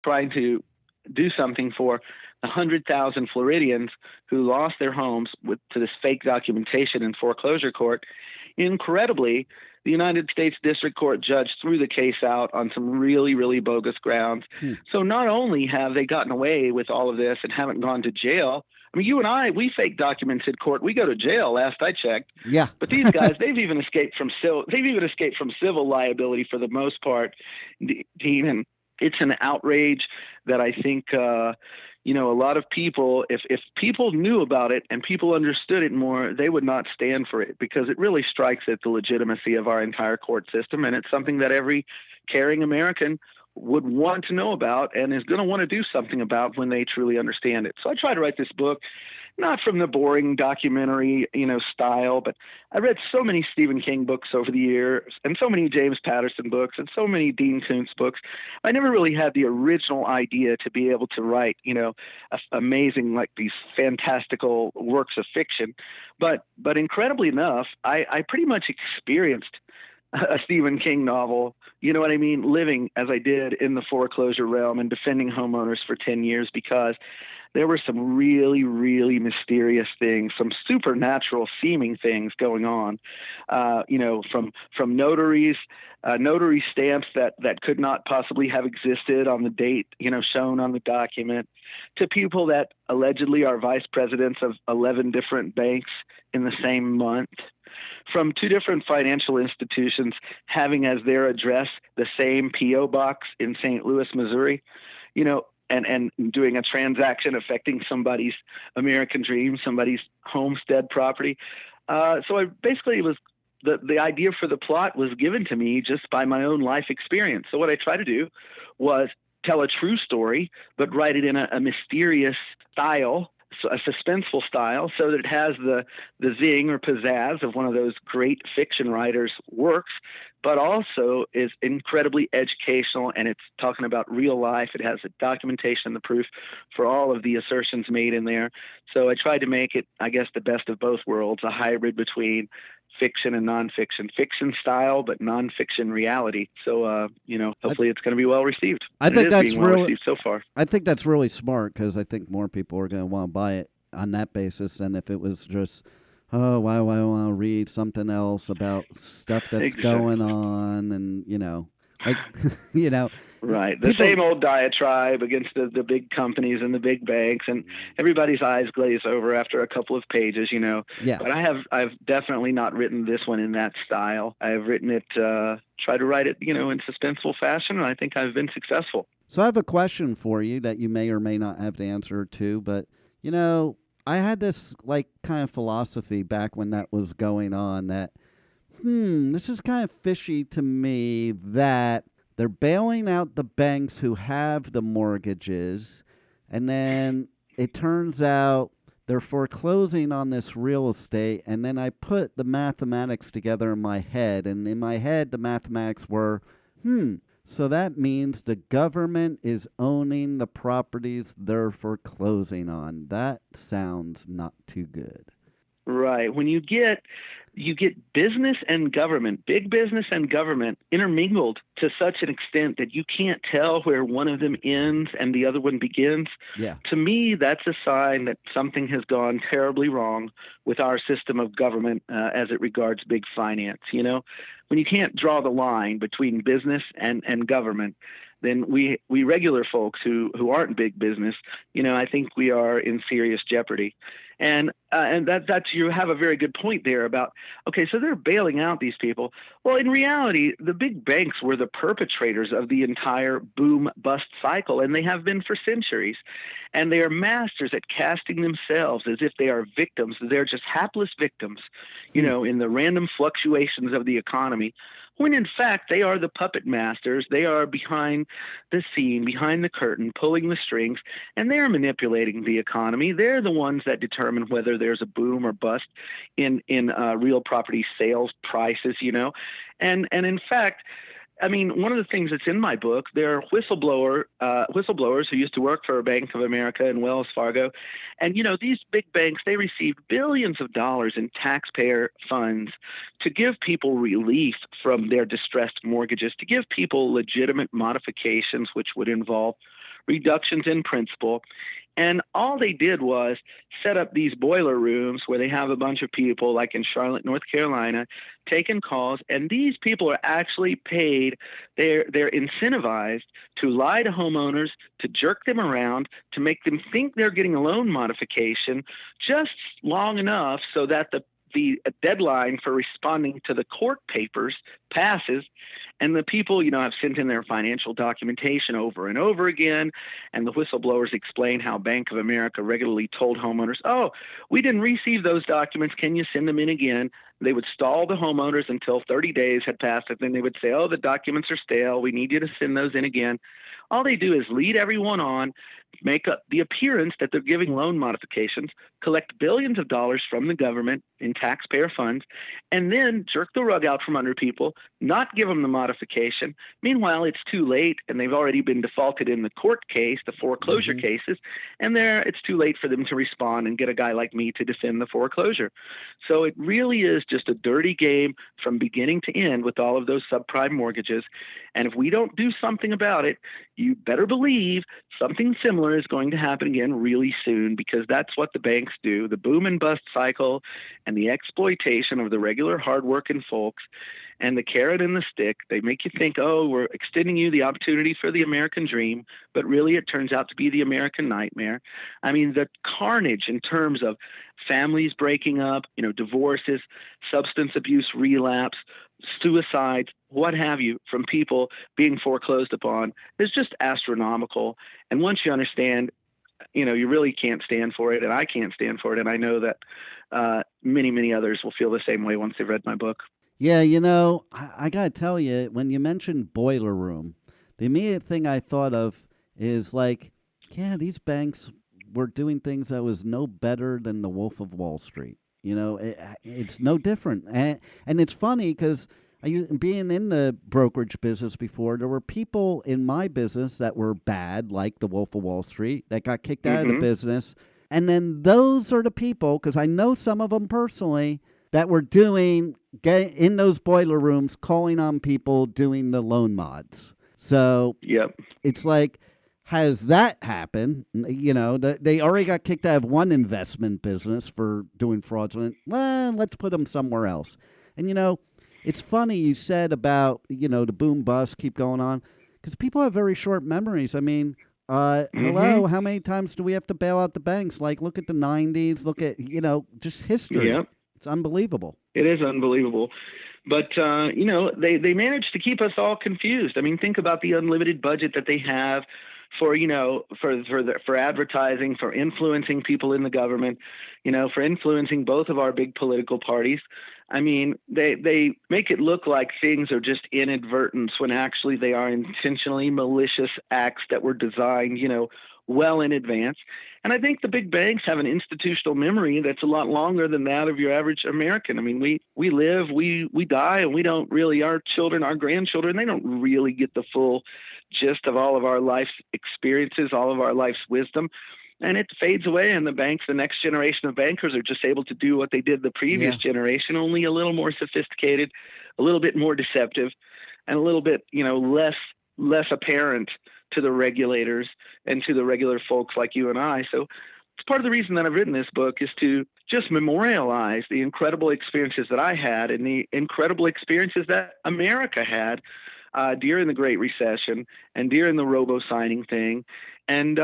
trying to do something for 100,000 Floridians who lost their homes to this fake documentation in foreclosure court. Incredibly, the United States District Court judge threw the case out on some really, really bogus grounds. So not only have they gotten away with all of this and haven't gone to jail, I mean, you and I, we fake documents in court. We go to jail. Last I checked. Yeah. But these guys, they've even escaped from civil liability for the most part, Dean. And it's an outrage that I think, a lot of people, if people knew about it and people understood it more, they would not stand for it, because it really strikes at the legitimacy of our entire court system. And it's something that every caring American would want to know about and is going to want to do something about when they truly understand it. So I try to write this book, not from the boring documentary, style, but I read so many Stephen King books over the years, and so many James Patterson books, and so many Dean Koontz books. I never really had the original idea to be able to write, amazing, like these fantastical works of fiction. But incredibly enough, I pretty much experienced a Stephen King novel, you know what I mean, living as I did in the foreclosure realm and defending homeowners for 10 years, because there were some really, really mysterious things, some supernatural seeming things going on, from notaries, notary stamps that could not possibly have existed on the date, shown on the document, to people that allegedly are vice presidents of 11 different banks in the same month, from 2 different financial institutions having as their address the same P.O. box in St. Louis, Missouri, and doing a transaction affecting somebody's American dream, somebody's homestead property. So I basically was the idea for the plot was given to me just by my own life experience. So what I tried to do was tell a true story, but write it in a mysterious style, a suspenseful style, so that it has the zing or pizzazz of one of those great fiction writers' works, but also is incredibly educational, and it's talking about real life. It has the documentation, the proof for all of the assertions made in there. So I tried to make it, I guess, the best of both worlds, a hybrid between fiction and nonfiction, fiction style, but nonfiction reality. So, hopefully it's going to be well received. I think that's well really received so far. I think that's really smart, because I think more people are going to want to buy it on that basis than if it was just, why do I want to read something else about stuff that's going on, and Right. The same old diatribe against the big companies and the big banks, and everybody's eyes glaze over after a couple of pages, Yeah. But I've definitely not written this one in that style. I've written it, try to write it, in suspenseful fashion, and I think I've been successful. So I have a question for you that you may or may not have the answer to, but, I had this, kind of philosophy back when that was going on that, this is kind of fishy to me that they're bailing out the banks who have the mortgages, and then it turns out they're foreclosing on this real estate, and then I put the mathematics together in my head, and in my head the mathematics were, so that means the government is owning the properties they're foreclosing on. That sounds not too good. Right. When you get business and government, big business and government intermingled to such an extent that you can't tell where one of them ends and the other one begins. Yeah. To me, that's a sign that something has gone terribly wrong with our system of government as it regards big finance. When you can't draw the line between business and government, then we regular folks who aren't big business, I think we are in serious jeopardy. And that's you have a very good point there about, okay, so they're bailing out these people. Well, in reality, the big banks were the perpetrators of the entire boom-bust cycle, and they have been for centuries. And they are masters at casting themselves as if they are victims. They're just hapless victims, in the random fluctuations of the economy, when in fact they are the puppet masters. They are behind the scene, behind the curtain, pulling the strings, and they're manipulating the economy. They're the ones that determine whether there's a boom or bust in real property sales prices, and in fact, I mean, one of the things that's in my book, there are whistleblowers who used to work for Bank of America and Wells Fargo. And, these big banks, they received billions of dollars in taxpayer funds to give people relief from their distressed mortgages, to give people legitimate modifications, which would involve reductions in principal. And all they did was set up these boiler rooms where they have a bunch of people, like in Charlotte, North Carolina, taking calls. And these people are actually paid. They're incentivized to lie to homeowners, to jerk them around, to make them think they're getting a loan modification just long enough so that the deadline for responding to the court papers passes, and the people, have sent in their financial documentation over and over again, and the whistleblowers explain how Bank of America regularly told homeowners, oh, we didn't receive those documents, can you send them in again? They would stall the homeowners until 30 days had passed, and then they would say, oh, the documents are stale, we need you to send those in again. All they do is lead everyone on, make up the appearance that they're giving loan modifications, collect billions of dollars from the government in taxpayer funds, and then jerk the rug out from under people, not give them the modification. Meanwhile, it's too late, and they've already been defaulted in the court case, the foreclosure cases, and it's too late for them to respond and get a guy like me to defend the foreclosure. So it really is just a dirty game from beginning to end with all of those subprime mortgages. And if we don't do something about it, you better believe something similar is going to happen again really soon, because that's what the banks do. The boom and bust cycle and the exploitation of the regular hardworking folks and the carrot and the stick. They make you think, oh, we're extending you the opportunity for the American dream, but really it turns out to be the American nightmare. I mean, the carnage in terms of families breaking up, divorces, substance abuse relapse, suicides, what have you, from people being foreclosed upon is just astronomical. And once you understand, you really can't stand for it, and I can't stand for it. And I know that many, many others will feel the same way once they've read my book. Yeah, I got to tell you, when you mentioned boiler room, the immediate thing I thought of is like, yeah, these banks were doing things that was no better than the Wolf of Wall Street. It's no different. And it's funny because being in the brokerage business before, there were people in my business that were bad, like the Wolf of Wall Street, that got kicked out of the business. And then those are the people, because I know some of them personally, that were in those boiler rooms, calling on people doing the loan mods. So It's like, has that happened? They already got kicked out of one investment business for doing fraudulent. Well, let's put them somewhere else. And, it's funny you said about, the boom bust keep going on, because people have very short memories. I mean, hello, how many times do we have to bail out the banks? Like, look at the 90s, look at, just history. Yep. It's unbelievable. It is unbelievable. But, they managed to keep us all confused. I mean, think about the unlimited budget that they have for advertising, for influencing people in the government, for influencing both of our big political parties. I mean, they make it look like things are just inadvertence when actually they are intentionally malicious acts that were designed, well in advance. And I think the big banks have an institutional memory that's a lot longer than that of your average American. I mean, we live, we die, and we don't really, our children, our grandchildren, they don't really get the full gist of all of our life's experiences, all of our life's wisdom. And it fades away, and the banks, the next generation of bankers, are just able to do what they did the previous generation, only a little more sophisticated, a little bit more deceptive, and a little bit, less apparent to the regulators and to the regular folks like you and I. So it's part of the reason that I've written this book, is to just memorialize the incredible experiences that I had and the incredible experiences that America had during the Great Recession and during the robo-signing thing. And